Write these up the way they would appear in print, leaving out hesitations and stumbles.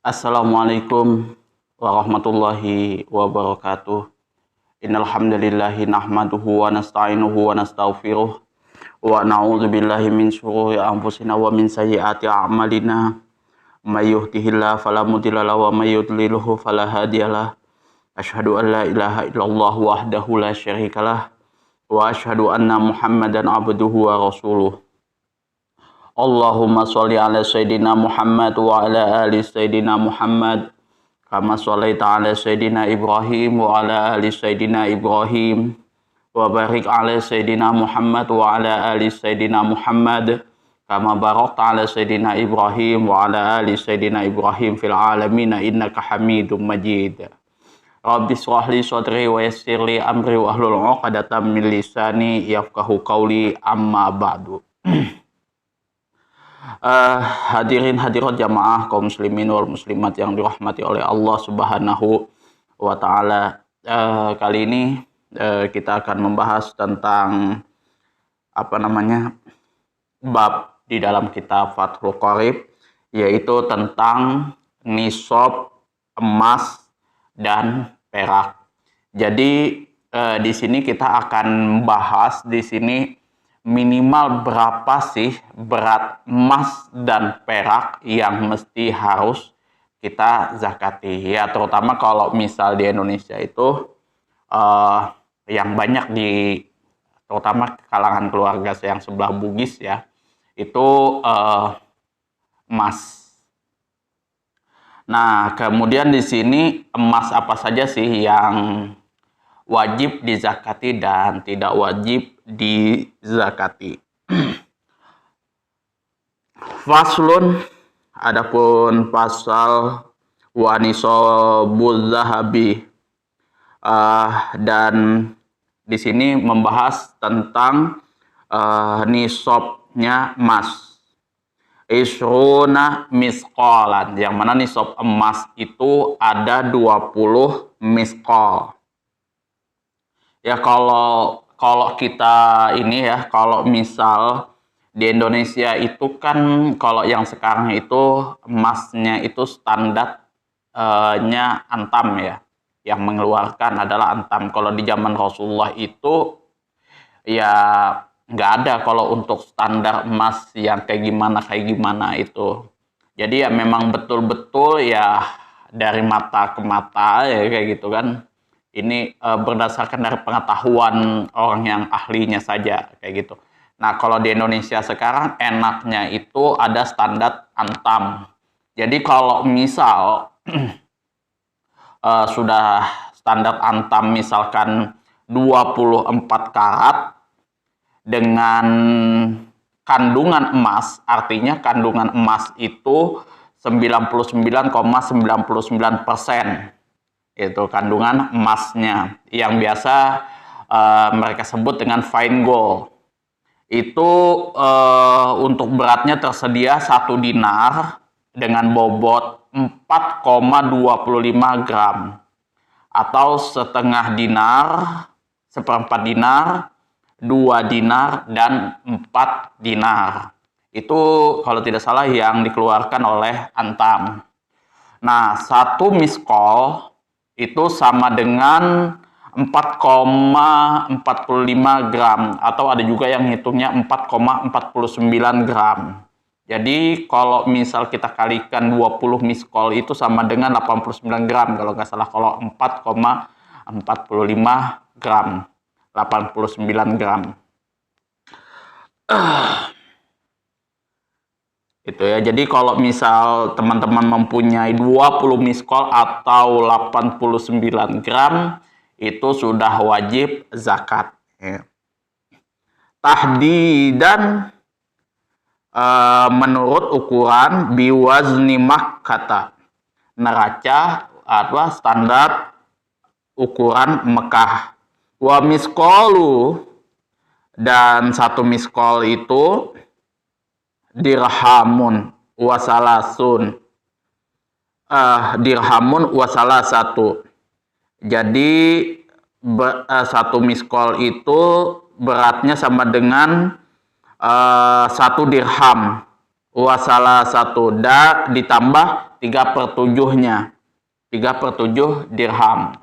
Assalamualaikum warahmatullahi wabarakatuh. Innal hamdalillahi nahmaduhu wa nasta'inuhu wa nastaghfiruh wa na'udzubillahi min syururi anfusina wa min sayyiati a'malina. May yahdihillahu fala mudilla lahu wa may yudlilhu fala hadiyalah. Asyhadu an la ilaha illallah wahdahu la syarikalah wa asyhadu anna Muhammadan abduhu wa rasuluh. Allahumma sholli ala sayyidina Muhammad wa ala ali sayyidina Muhammad kama shallaita ala sayyidina Ibrahim wa ala ali sayyidina Ibrahim wa barik ala sayyidina Muhammad wa ala ali sayyidina Muhammad kama barakta ala sayyidina Ibrahim wa ala ali sayyidina Ibrahim fil alamin innaka Hamidum Majid. Rabbi shrah li sadri wa yassir li amri wa hlul 'uqdatam min lisani yafqahu qawli, amma ba'du. Hadirin hadirat jamaah kaum muslimin wal muslimat yang dirahmati oleh Allah Subhanahu wa taala. Kali ini kita akan membahas tentang bab di dalam kitab Fathul Qorib, yaitu tentang nisab emas dan perak. Jadi di sini kita akan bahas di sini minimal berapa sih berat emas dan perak yang mesti harus kita zakati. Ya, terutama kalau misal di Indonesia itu yang banyak terutama kalangan keluarga saya yang sebelah Bugis ya, itu emas. Nah, kemudian di sini emas apa saja sih yang wajib dizakati dan tidak wajib dizakati. Faslun, adapun pasal wa nisabuz zahabi, dan di sini membahas tentang nisabnya emas. Isruna misqalan, yang mana nisab emas itu ada 20 misqal. Ya, kalau kita ini ya, kalau misal di Indonesia itu kan kalau yang sekarang itu emasnya itu standarnya Antam ya, yang mengeluarkan adalah Antam. Kalau di zaman Rasulullah itu ya nggak ada kalau untuk standar emas yang kayak gimana itu. Jadi ya memang betul-betul ya dari mata ke mata ya kayak gitu kan. Ini berdasarkan dari pengetahuan orang yang ahlinya saja kayak gitu. Nah, kalau di Indonesia sekarang enaknya itu ada standar Antam. Jadi kalau misal sudah standar Antam misalkan 24 karat dengan kandungan emas, artinya kandungan emas itu 99,99%. Itu kandungan emasnya yang biasa mereka sebut dengan fine gold. Itu untuk beratnya tersedia 1 dinar dengan bobot 4,25 gram atau setengah dinar, seperempat dinar, 2 dinar, dan 4 dinar. Itu kalau tidak salah yang dikeluarkan oleh Antam. Nah, 1 miskol itu sama dengan 4,45 gram, atau ada juga yang hitungnya 4,49 gram. Jadi kalau misal kita kalikan 20 miskol itu sama dengan 89 gram kalau nggak salah. Kalau 4,45 gram, 89 gram. Itu ya. Jadi kalau misal teman-teman mempunyai 20 miskol atau 89 gram, itu sudah wajib zakat ya. Tahdidan menurut ukuran biwazni Makkah, neraca atau standar ukuran Mekah. Wa miskolu, dan 1 miskol itu dirhamun wasalasun, dirhamun wasalasatu. Jadi 1 miskol itu beratnya sama dengan 1 dirham Wasalah satu ditambah 3/7-nya. 3/7 dirham.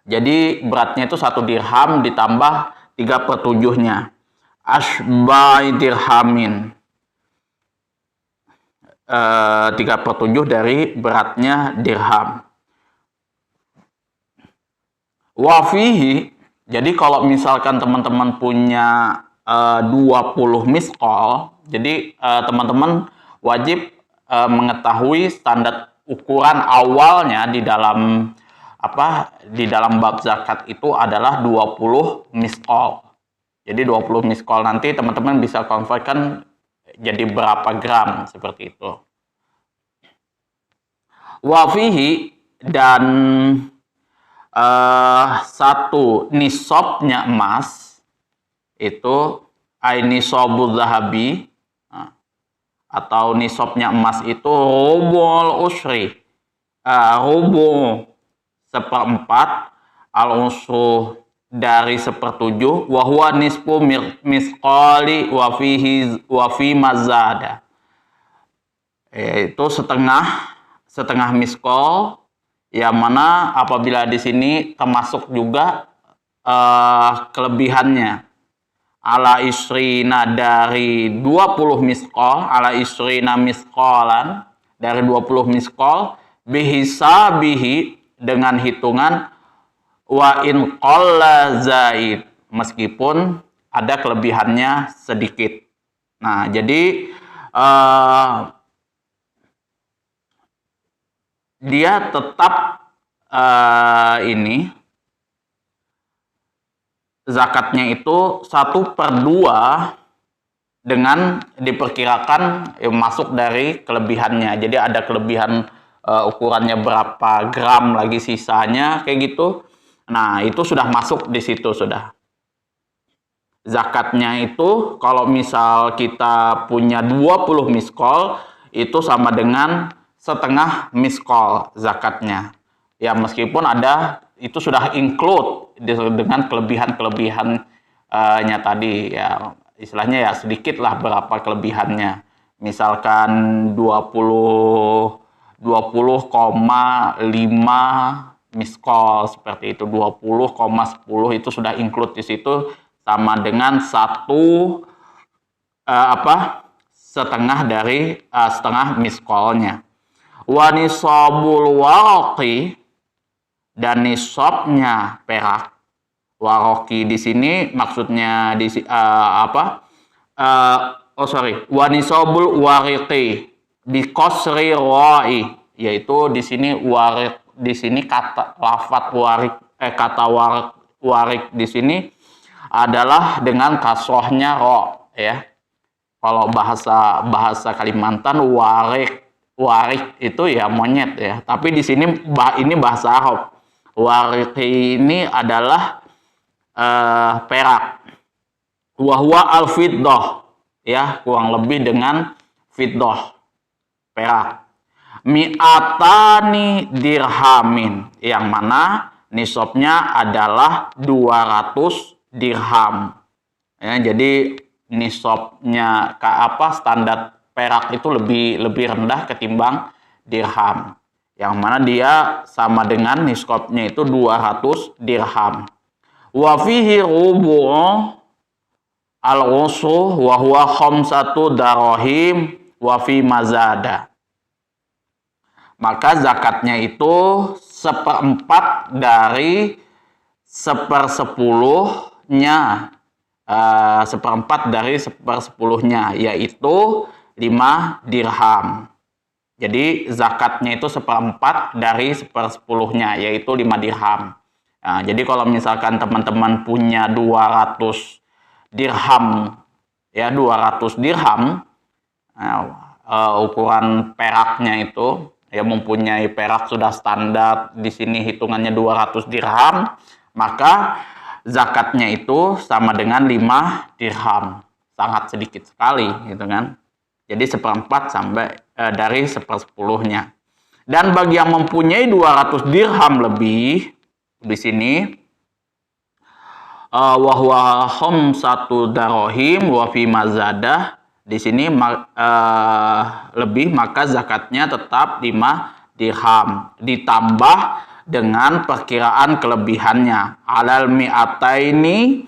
Jadi beratnya itu 1 dirham ditambah 3/7-nya. Ashbai dirhamin. 3/7 dari beratnya dirham. Wafihi, jadi kalau misalkan teman-teman punya 20 miskol, jadi teman-teman wajib mengetahui standar ukuran awalnya di dalam bab zakat itu adalah 20 miskol. Jadi 20 miskol nanti teman-teman bisa konvertkan jadi berapa gram seperti itu. Wafihi, dan satu nisabnya emas itu nisabul zahabi, atau nisabnya emas itu rubul usri, rubu 1/4 al-usru dari 1/7, wa huwa nisfu misqali wa fi mazada, yaitu setengah miskol, yang mana apabila di sini termasuk juga kelebihannya. Ala isrina dari 20 miskol, ala isrina miskolan dari 20 miskol, bihisabihi dengan hitungan wa in qalla zaid, meskipun ada kelebihannya sedikit. Nah, jadi dia tetap zakatnya itu 1/2 dengan diperkirakan masuk dari kelebihannya. Jadi ada kelebihan ukurannya berapa gram lagi sisanya kayak gitu. Nah, itu sudah masuk di situ sudah. Zakatnya itu kalau misal kita punya 20 miskol itu sama dengan setengah miskol zakatnya. Ya, meskipun ada itu sudah include dengan kelebihan-kelebihannya tadi ya, istilahnya ya sedikit lah berapa kelebihannya. Misalkan 20,5 miskol seperti itu, 20,10 itu sudah include di situ, sama dengan setengah dari setengah miskolnya. Wa nisabul waraqi, dan nisabnya perak. Waraqi di sini maksudnya wa nisabul wariqi bi qasri ra'i, yaitu di sini warik, di sini kata lafat warik, warik di sini adalah dengan kasrohnya ro ya. Kalau bahasa Kalimantan warik itu ya monyet ya, tapi di sini ini bahasa Arab. Warik ini adalah perak. Wahwa al-fiddah ya, kurang lebih dengan fiddah perak. Mi'atani dirhamin, yang mana nisabnya adalah 200 dirham. Ya, jadi nisabnya standar perak itu lebih rendah ketimbang dirham. Yang mana dia sama dengan nisabnya itu 200 dirham. Wa fihi rubu' al-usru wa huwa khamsatu darahim wa fi mazada. Maka zakatnya itu 1/4 dari 1/10-nya, 1/4 dari 1/10-nya, yaitu 5 dirham. Jadi zakatnya itu 1/4 dari 1/10-nya, yaitu 5 dirham. Nah, jadi kalau misalkan teman-teman punya 200 dirham, ya 200 dirham, ukuran peraknya itu, ya mempunyai perak sudah standar di sini hitungannya 200 dirham, maka zakatnya itu sama dengan 5 dirham. Sangat sedikit sekali gitu kan. Jadi 1/4 sampai dari 1/10-nya. Dan bagi yang mempunyai 200 dirham lebih di sini wa huwa khamsatu darahim wa fi mazadah, di sini lebih, maka zakatnya tetap 5 dirham ditambah dengan perkiraan kelebihannya. Alal mi'ataini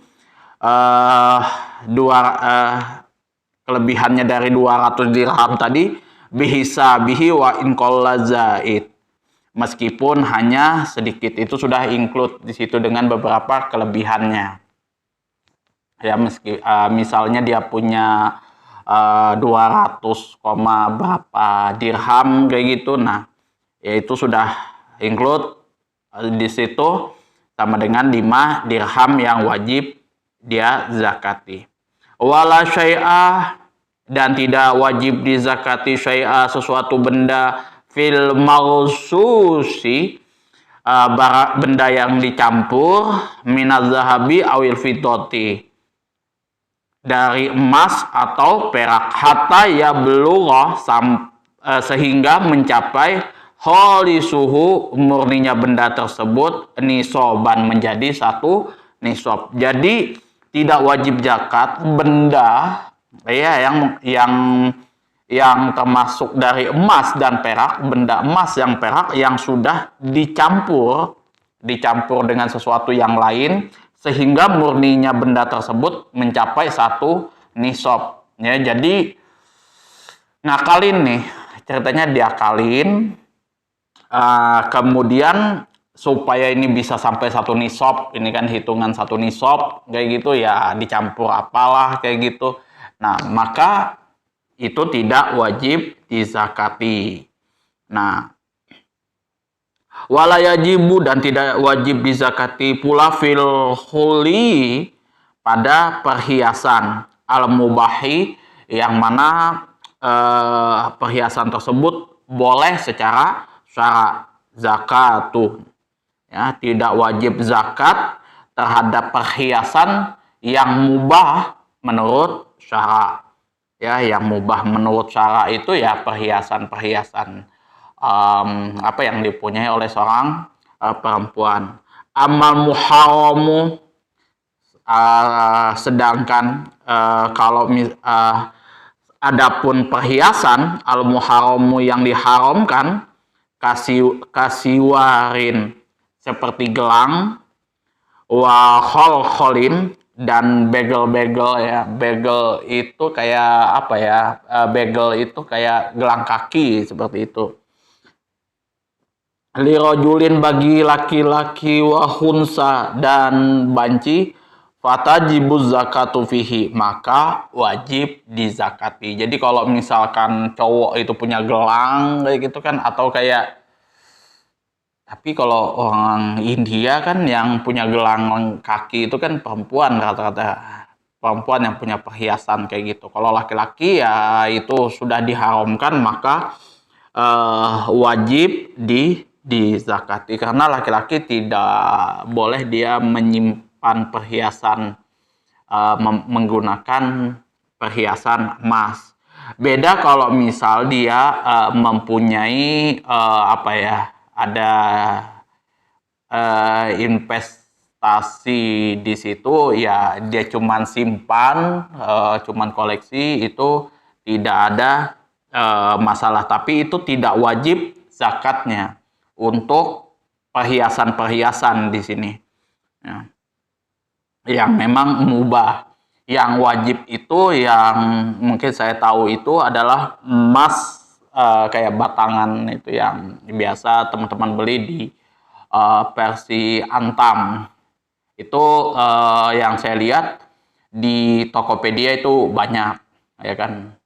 kelebihannya dari 200 dirham tadi bihisabihi wa in qalla zaid. Meskipun hanya sedikit, itu sudah include di situ dengan beberapa kelebihannya. Ya, misalnya dia punya 200, berapa dirham kayak gitu. Nah, ya itu sudah include di situ sama dengan 5 dirham yang wajib dia zakati. Wala syai'ah, dan tidak wajib dizakati syai'ah, sesuatu benda, fil maususi, benda yang dicampur, minaz zahabi awil fiddati, dari emas atau perak, hatta ya belugha, sehingga mencapai suhu, murninya benda tersebut, nisoban, menjadi 1 nisob. Jadi tidak wajib zakat benda ya yang termasuk dari emas dan perak, benda emas yang perak yang sudah dicampur dengan sesuatu yang lain sehingga murninya benda tersebut mencapai 1 nisob. Ya, jadi ngakalin nih, ceritanya diakalin, kemudian supaya ini bisa sampai 1 nisob, ini kan hitungan 1 nisob kayak gitu ya, dicampur apalah kayak gitu. Nah, maka itu tidak wajib dizakati. Nah, wala yajibu, dan tidak wajib dizakati pula fil khuli, pada perhiasan, al mubahi, yang mana perhiasan tersebut boleh secara syara, zakatuh. Ya, tidak wajib zakat terhadap perhiasan yang mubah menurut syara. Ya, yang mubah menurut syara itu ya perhiasan-perhiasan apa yang dipunyai oleh seorang perempuan. Amal muharamu, sedangkan kalau adapun perhiasan al muharamu yang diharamkan, kasiwarin, seperti gelang, wa kholin, dan begel-begel ya. Begel itu kayak apa ya? Begel itu kayak gelang kaki seperti itu. Lirojulin, bagi laki-laki, wa khunsa, dan banci, fatajibuz zakatu fihi, maka wajib dizakati. Jadi kalau misalkan cowok itu punya gelang kayak gitu kan, atau kayak, tapi kalau orang India kan yang punya gelang kaki itu kan perempuan, rata-rata perempuan yang punya perhiasan kayak gitu. Kalau laki-laki ya itu sudah diharamkan, maka wajib dizakati, karena laki-laki tidak boleh dia menyimpan perhiasan menggunakan perhiasan emas. Beda kalau misal dia mempunyai apa ya, ada investasi di situ, ya dia cuman simpan, cuman koleksi, itu tidak ada masalah. Tapi itu tidak wajib zakatnya untuk perhiasan-perhiasan di sini. Ya, yang memang mubah. Yang wajib itu yang mungkin saya tahu itu adalah emas, kayak batangan itu yang biasa teman-teman beli di versi Antam. Itu yang saya lihat di Tokopedia itu banyak, ya kan.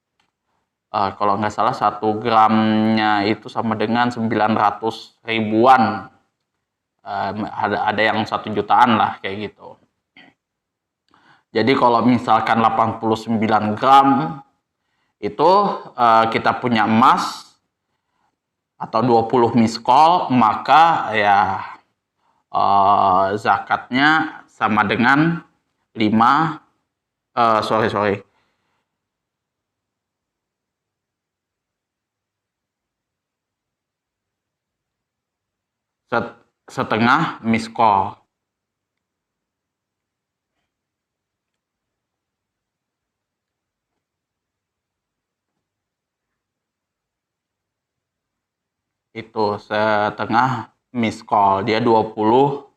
Kalau nggak salah 1 gramnya itu sama dengan 900 ribuan. Ada yang 1 jutaan lah kayak gitu. Jadi kalau misalkan 89 gram itu kita punya emas atau 20 miskol, maka ya zakatnya sama dengan 5 setengah miskol. itu setengah miskol. Dia 20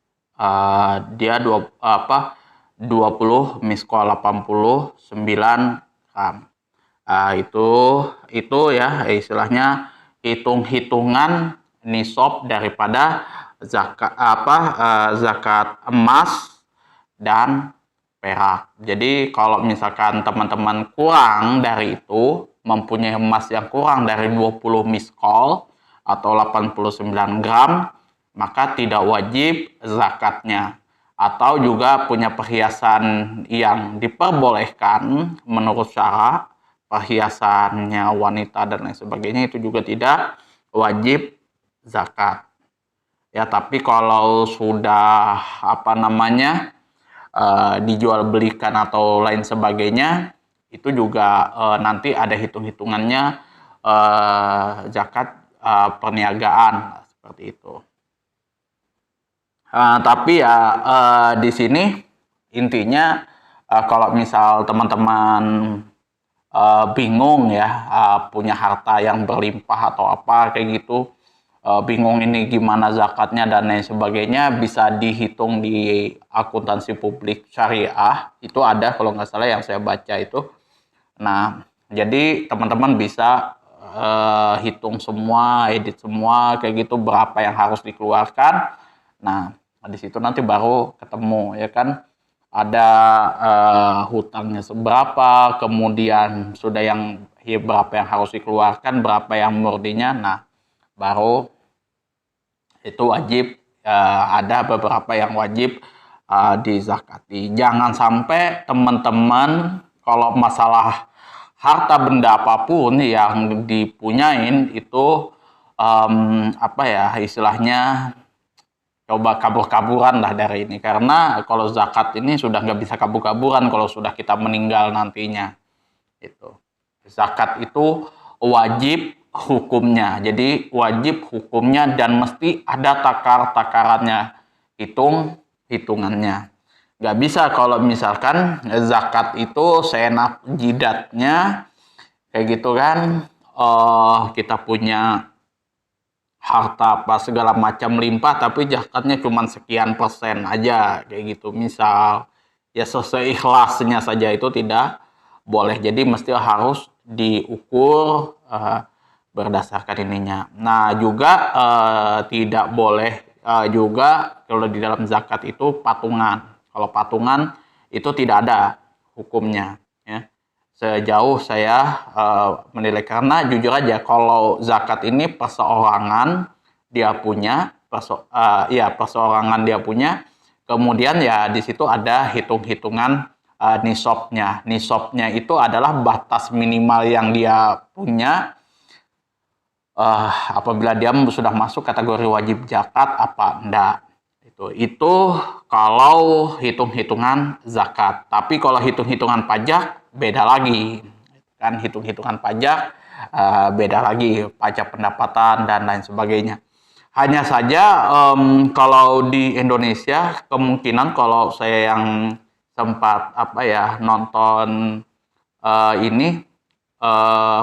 20 miskol 89 gram. Itu ya istilahnya hitung-hitungan nisab daripada zakat emas dan perak. Jadi kalau misalkan teman-teman kurang dari itu, mempunyai emas yang kurang dari 20 miskol atau 89 gram, maka tidak wajib zakatnya. Atau juga punya perhiasan yang diperbolehkan menurut syara, perhiasannya wanita dan lain sebagainya, itu juga tidak wajib zakat. Ya, tapi kalau sudah dijual belikan atau lain sebagainya, itu juga nanti ada hitung-hitungannya zakat perniagaan seperti itu. Tapi ya di sini intinya kalau misal teman-teman bingung ya, punya harta yang berlimpah atau apa kayak gitu, bingung ini gimana zakatnya dan lain sebagainya, bisa dihitung di akuntansi publik syariah. Itu ada kalau nggak salah yang saya baca itu. Nah, jadi teman-teman bisa hitung semua, edit semua kayak gitu, berapa yang harus dikeluarkan. Nah, di situ nanti baru ketemu ya kan, ada hutangnya seberapa, kemudian sudah yang berapa yang harus dikeluarkan, berapa yang murninya. Nah, baru itu wajib, ada beberapa yang wajib dizakati. Jangan sampai teman-teman kalau masalah harta benda apapun yang dipunyain itu istilahnya coba kabur-kaburan lah dari ini. Karena kalau zakat ini sudah nggak bisa kabur-kaburan kalau sudah kita meninggal nantinya. Itu zakat itu wajib hukumnya. Jadi wajib hukumnya dan mesti ada takar-takarannya, hitungannya. Nggak bisa kalau misalkan zakat itu seenak jidatnya kayak gitu kan. Kita punya harta apa segala macam limpah tapi zakatnya cuma sekian persen aja kayak gitu. Misal ya sesuai ikhlasnya saja, itu tidak boleh. Jadi mesti harus diukur berdasarkan ininya. Nah, juga tidak boleh juga kalau di dalam zakat itu patungan. Kalau patungan itu tidak ada hukumnya ya. Sejauh saya menilai, karena jujur aja kalau zakat ini perseorangan dia punya, perseorangan dia punya. Kemudian ya di situ ada hitung-hitungan nisabnya. Nisabnya itu adalah batas minimal yang dia punya apabila dia sudah masuk kategori wajib zakat apa enggak. Itu kalau hitung-hitungan zakat. Tapi kalau hitung-hitungan pajak beda lagi. Kan hitung-hitungan pajak beda lagi, pajak pendapatan dan lain sebagainya. Hanya saja kalau di Indonesia kemungkinan, kalau saya yang sempat nonton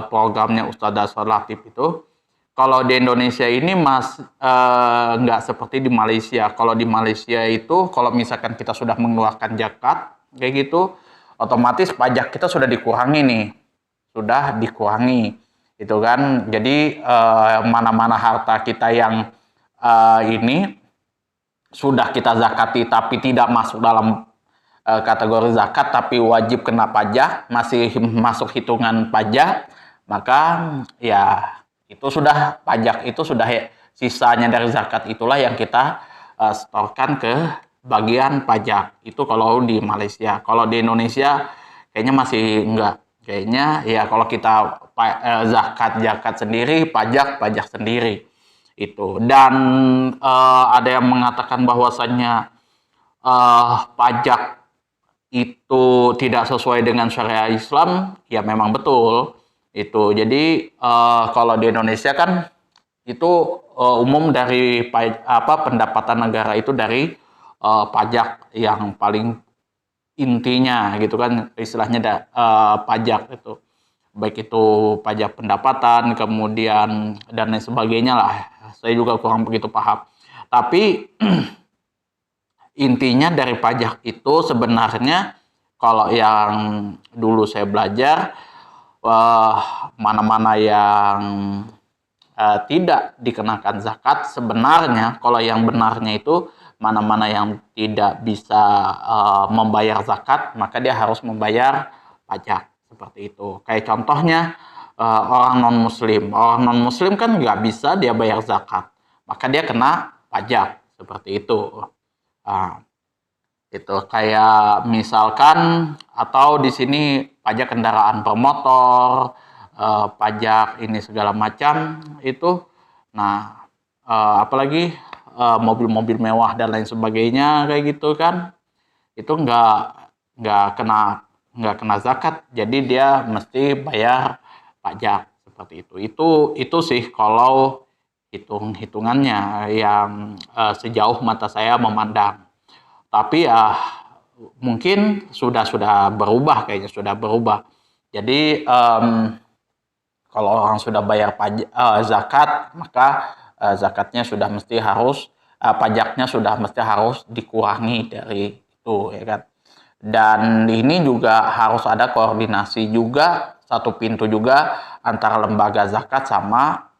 programnya Ustadz Dasar Latif itu, kalau di Indonesia ini nggak seperti di Malaysia. Kalau di Malaysia itu kalau misalkan kita sudah mengeluarkan zakat kayak gitu, otomatis pajak kita sudah dikurangi nih, itu kan. Jadi mana-mana harta kita yang ini sudah kita zakati tapi tidak masuk dalam kategori zakat tapi wajib kena pajak, masih masuk hitungan pajak, maka ya itu sudah pajak, itu sudah sisanya dari zakat itulah yang kita setorkan ke bagian pajak. Itu kalau di Malaysia. Kalau di Indonesia kayaknya masih enggak. Kayaknya ya kalau kita zakat sendiri, pajak sendiri. Itu. Dan ada yang mengatakan bahwasannya pajak itu tidak sesuai dengan syariat Islam. Ya memang betul. Itu. Jadi kalau di Indonesia kan itu umum dari pendapatan negara itu dari pajak yang paling intinya gitu kan, istilahnya pajak itu. Baik itu pajak pendapatan, kemudian dan lain sebagainya lah. Saya juga kurang begitu paham. Tapi intinya dari pajak itu sebenarnya kalau yang dulu saya belajar, mana-mana yang tidak dikenakan zakat, sebenarnya kalau yang benarnya itu mana-mana yang tidak bisa membayar zakat, maka dia harus membayar pajak, seperti itu. Kayak contohnya orang non-muslim kan nggak bisa dia bayar zakat, maka dia kena pajak, seperti itu. Nah, itu kayak misalkan, atau di sini pajak kendaraan bermotor, pajak ini segala macam itu. Nah, apalagi mobil-mobil mewah dan lain sebagainya kayak gitu kan, itu nggak kena zakat, jadi dia mesti bayar pajak, seperti itu. Itu sih kalau hitung-hitungannya yang sejauh mata saya memandang. Tapi ya mungkin sudah berubah, kayaknya sudah berubah. Jadi kalau orang sudah bayar zakat, maka zakatnya sudah mesti harus, pajaknya sudah mesti harus dikurangi dari itu, ya kan. Dan ini juga harus ada koordinasi juga, satu pintu juga antara lembaga zakat sama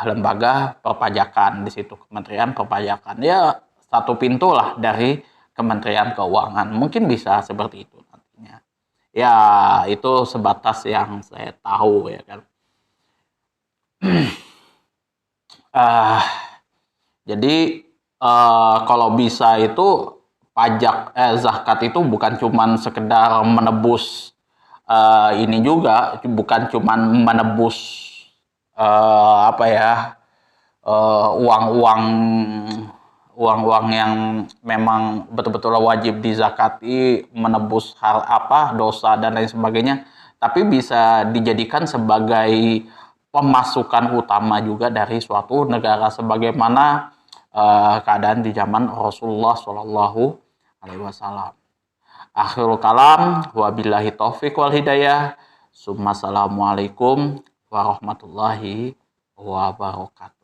lembaga perpajakan di situ, Kementerian Perpajakan. Ya satu pintu lah dari Kementerian Keuangan, mungkin bisa seperti itu nantinya. Ya itu sebatas yang saya tahu, ya kan. Jadi kalau bisa itu pajak zakat itu bukan cuman sekedar menebus ini juga, bukan cuman menebus apa ya, uang-uang yang memang betul-betul wajib dizakati, menebus dosa dan lain sebagainya, tapi bisa dijadikan sebagai pemasukan utama juga dari suatu negara, sebagaimana keadaan di zaman Rasulullah Shallallahu Alaihi Wasallam. Akhirul kalam, wabillahi taufik wal hidayah. Assalamualaikum warahmatullahi wabarakatuh.